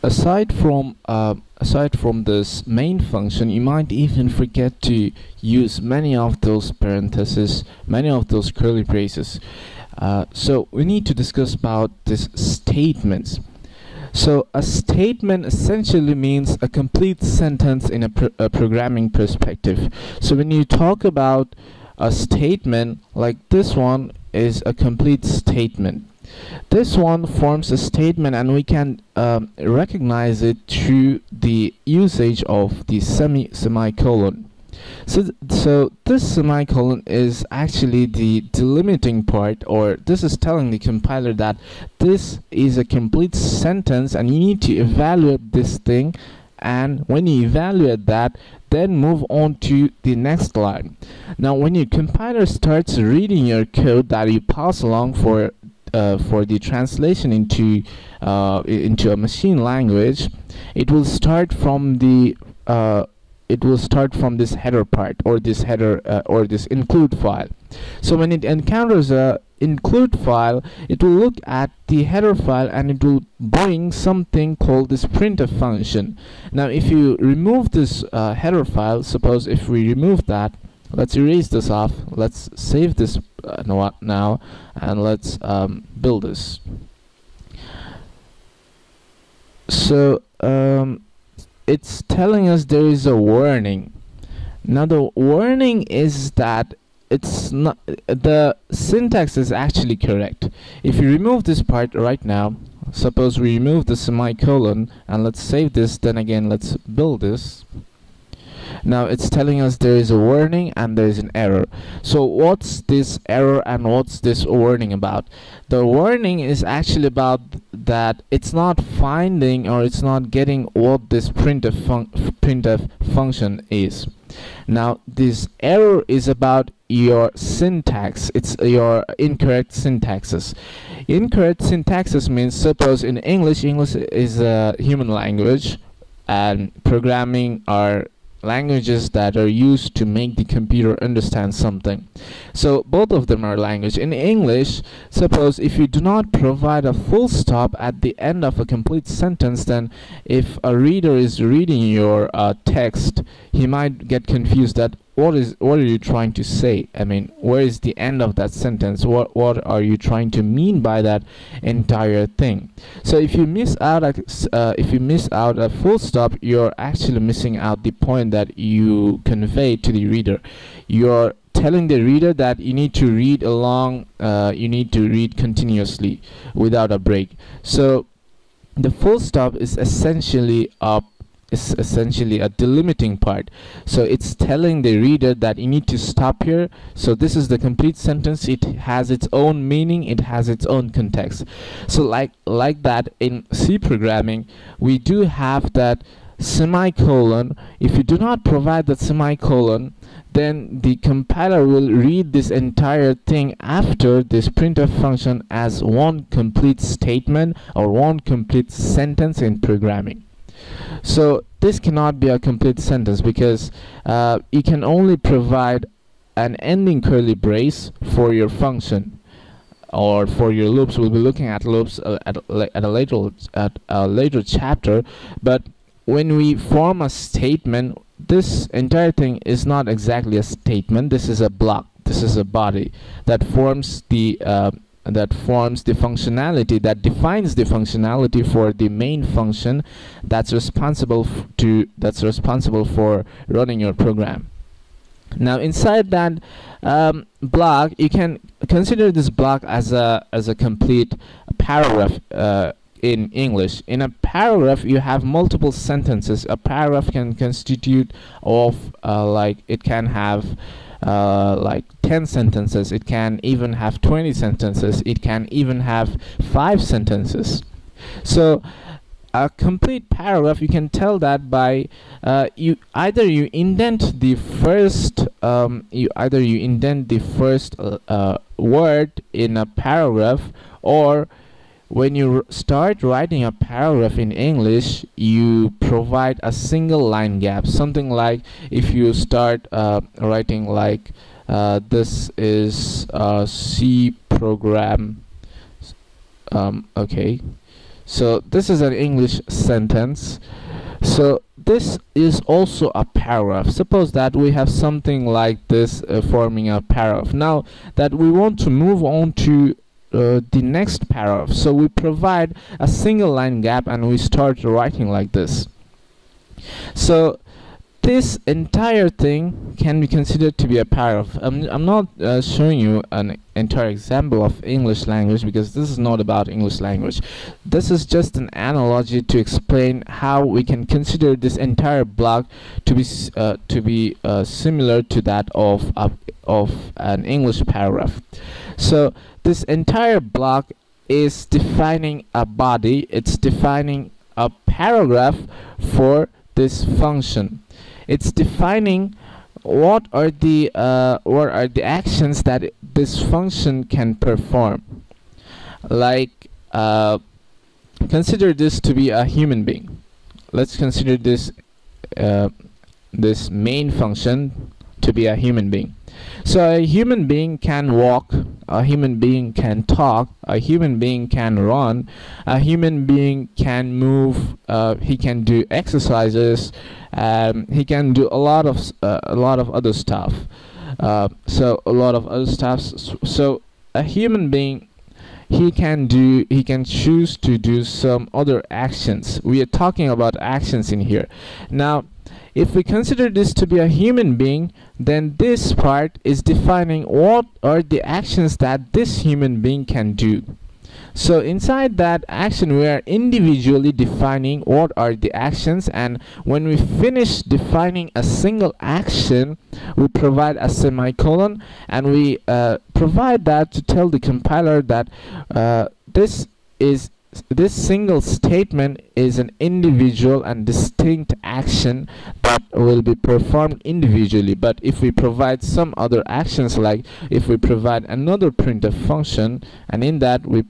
aside from this main function, you might even forget to use many of those parentheses, many of those curly braces. So we need to discuss about these statements. So a statement essentially means a complete sentence in a programming perspective. So when you talk about a statement, like this one is a complete statement. This one forms a statement, and we can recognize it through the usage of the semicolon. So this semicolon is actually the delimiting part, or this is telling the compiler that this is a complete sentence and you need to evaluate this thing, and when you evaluate that, then move on to the next line. Now when your compiler starts reading your code that you pass along for the translation into a machine language, it will start from the this header part, or this header or this include file. So when it encounters a include file, it will look at the header file and it will bring something called this printf function. Now if you remove this header file, suppose if we remove that, let's erase this off, let's save this now, and let's build this. So it's telling us there is a warning. Now the warning is that it's not, the syntax is actually correct. If you remove this part right now, suppose we remove the semicolon, and let's save this, then again let's build this. Now it's telling us there is a warning and there is an error. So what's this error and what's this warning about? The warning is actually about that it's not finding, or it's not getting what this printf function is. Now this error is about your syntax. It's your incorrect syntaxes. Incorrect syntaxes means, suppose in English is a human language, and programming are languages that are used to make the computer understand something. So both of them are language. In English, suppose if you do not provide a full stop at the end of a complete sentence, then if a reader is reading your text, he might get confused that what are you trying to say? I mean, where is the end of that sentence? What are you trying to mean by that entire thing? So if you miss out a full stop, you're actually missing out the point that you convey to the reader. You're telling the reader that you need to read along, you need to read continuously without a break. So the full stop is essentially a delimiting part. So it's telling the reader that you need to stop here. So this is the complete sentence. It has its own meaning, it has its own context. So like that in C programming, we do have that semicolon. If you do not provide that semicolon, then the compiler will read this entire thing after this printf function as one complete statement or one complete sentence in programming. So this cannot be a complete sentence, because you can only provide an ending curly brace for your function or for your loops. We'll be looking at loops at a later chapter. But when we form a statement, this entire thing is not exactly a statement. This is a block. This is a body that forms the functionality, that defines the functionality for the main function that's responsible for running your program. Now inside that block, you can consider this block as a complete paragraph. In English, in a paragraph you have multiple sentences. A paragraph can constitute of like, it can have like 10 sentences, it can even have 20 sentences, it can even have 5 sentences. So a complete paragraph, you can tell that by you indent the first word in a paragraph, or when you start writing a paragraph in English, you provide a single line gap. Something like, if you start writing like this is a C program, okay, So this is an English sentence. So this is also a paragraph. Suppose that we have something like this forming a paragraph. Now that we want to move on to the next paragraph, so we provide a single line gap and we start writing like this. So this entire thing can be considered to be a paragraph. I'm not showing you an entire example of English language because this is not about English language. This is just an analogy to explain how we can consider this entire block to be similar to that of an English paragraph. So this entire block is defining a body. It's defining a paragraph for this function. It's defining what are the actions that this function can perform. Like consider this to be a human being. Let's consider this this main function to be a human being. So a human being can walk, a human being can talk, a human being can run, a human being can move, he can do exercises, he can do a lot of other stuff. So a human being, he can choose to do some other actions. We are talking about actions in here. Now if we consider this to be a human being, then this part is defining what are the actions that this human being can do. So inside that action we are individually defining what are the actions, and when we finish defining a single action we provide a semicolon, and we provide that to tell the compiler that this single statement is an individual and distinct action that will be performed individually. But if we provide some other actions, like if we provide another printf function, and in that we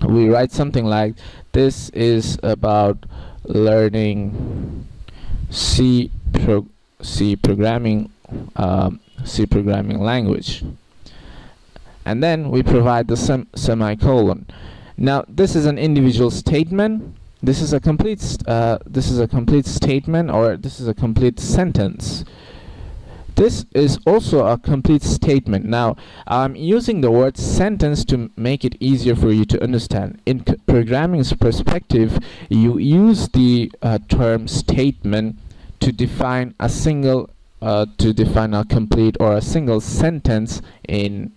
write something like this is about learning C programming language, and then we provide the semicolon. Now this is an individual statement. This is a complete statement, or this is a complete sentence. This is also a complete statement. Now I'm using the word sentence to make it easier for you to understand. In programming's perspective, you use the term statement to define a single complete or a single sentence inside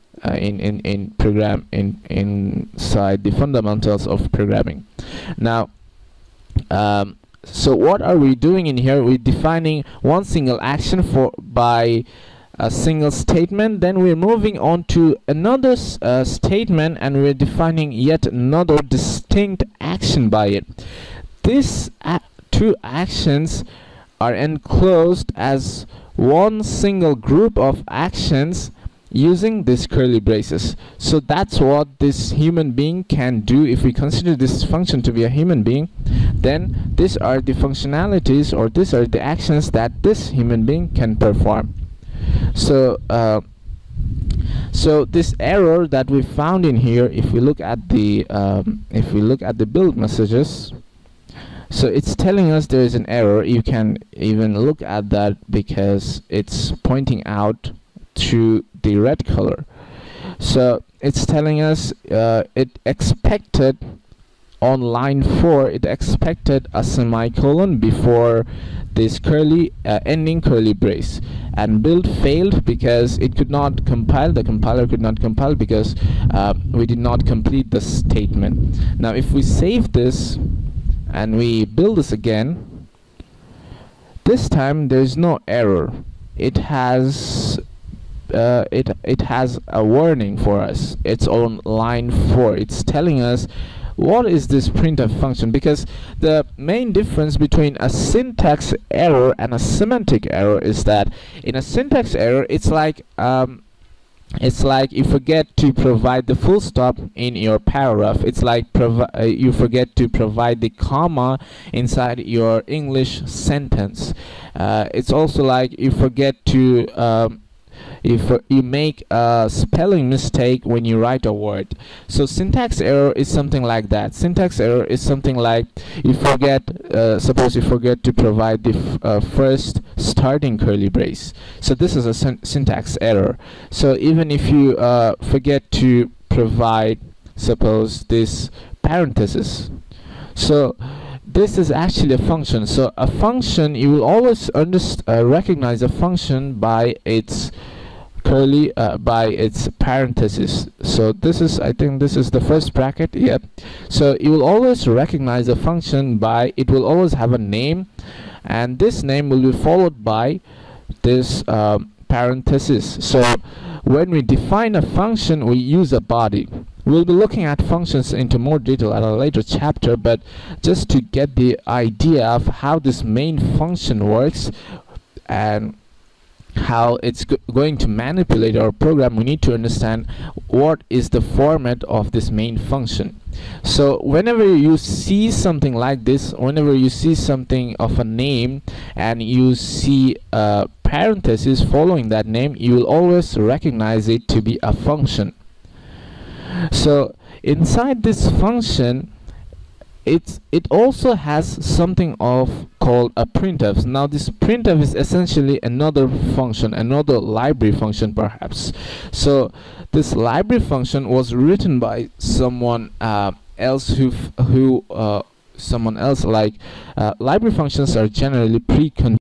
the fundamentals of programming. Now so what are we doing in here? We're defining one single action by a single statement, then we're moving on to another statement and we're defining yet another distinct action by it. These two actions are enclosed as one single group of actions using these curly braces. So that's what this human being can do. If we consider this function to be a human being, then these are the functionalities, or these are the actions that this human being can perform. So so this error that we found in here, if we look at the build messages, so it's telling us there is an error. You can even look at that because it's pointing out to the red color. So it's telling us it expected on line 4, it expected a semicolon before this ending curly brace, and build failed because it could not compile. The compiler could not compile because we did not complete the statement. Now if we save this and we build this again, this time there's no error. It has it has a warning for us. It's on line 4. It's telling us what is this printf function, because the main difference between a syntax error and a semantic error is that in a syntax error it's like you forget to provide the full stop in your paragraph. It's like you forget to provide the comma inside your English sentence. It's also like you forget to if you make a spelling mistake when you write a word. So syntax error is something like that. Syntax error is something like you forget, suppose you forget to provide the first starting curly brace. So this is a syntax error. So even if you forget to provide, suppose, this parenthesis, so this is actually a function. So a function, you will always recognize a function by its curly, by its parenthesis. So this is, I think this is the first bracket. Yep. So you will always recognize a function by, it will always have a name, and this name will be followed by this parenthesis. So when we define a function, we use a body. We'll be looking at functions into more detail at a later chapter, but just to get the idea of how this main function works and how it's going to manipulate our program, we need to understand what is the format of this main function. So whenever you see something like this, whenever you see something of a name and you see a parenthesis following that name, you will always recognize it to be a function. So inside this function, it also has something called a printf. Now this printf is essentially another function, another library function perhaps. So this library function was written by someone else someone else, like library functions are generally pre-configured